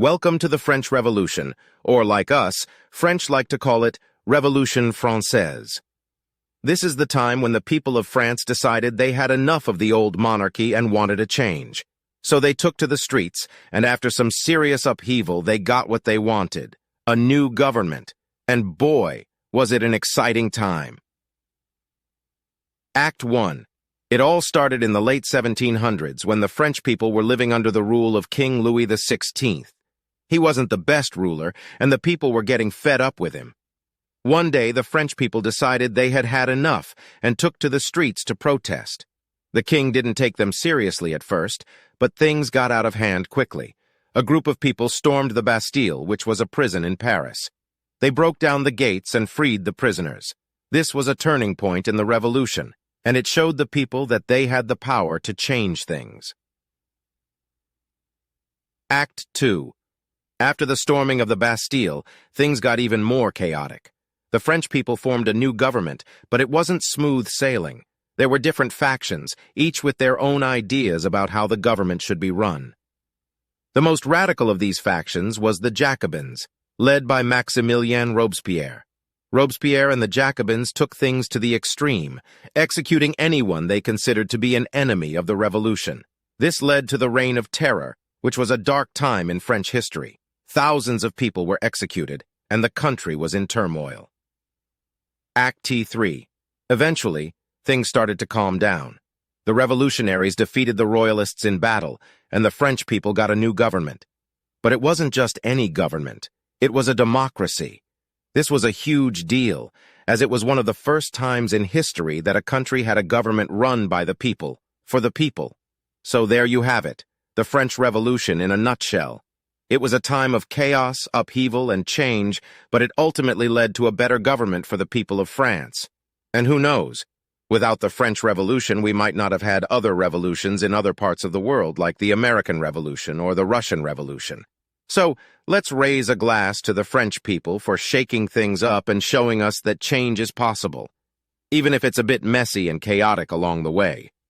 Welcome to the French Revolution, or like us, French like to call it Révolution Française. This is the time when the people of France decided they had enough of the old monarchy and wanted a change. So they took to the streets, and after some serious upheaval, they got what they wanted, a new government. And boy, was it an exciting time. Act 1. It all started in the late 1700s when the French people were living under the rule of King Louis XVI. He wasn't the best ruler, and the people were getting fed up with him. One day, the French people decided they had had enough and took to the streets to protest. The king didn't take them seriously at first, but things got out of hand quickly. A group of people stormed the Bastille, which was a prison in Paris. They broke down the gates and freed the prisoners. This was a turning point in the revolution, and it showed the people that they had the power to change things. Act 2. After the storming of the Bastille, things got even more chaotic. The French people formed a new government, but it wasn't smooth sailing. There were different factions, each with their own ideas about how the government should be run. The most radical of these factions was the Jacobins, led by Lafayette Robespierre. Robespierre and the Jacobins took things to the extreme, executing anyone they considered to be an enemy of the revolution. This led to the Reign of Terror, which was a dark time in French history. Thousands of people were executed, and the country was in turmoil. Act 3. Eventually, things started to calm down. The revolutionaries defeated the royalists in battle, and the French people got a new government. But it wasn't just any government. It was a democracy. This was a huge deal, as it was one of the first times in history that a country had a government run by the people, for the people. So there you have it, the French Revolution in a nutshell. It was a time of chaos, upheaval, and change, but it ultimately led to a better government for the people of France. And who knows? Without the French Revolution, we might not have had other revolutions in other parts of the world, like the American Revolution or the Russian Revolution. So, let's raise a glass to the French people for shaking things up and showing us that change is possible, even if it's a bit messy and chaotic along the way.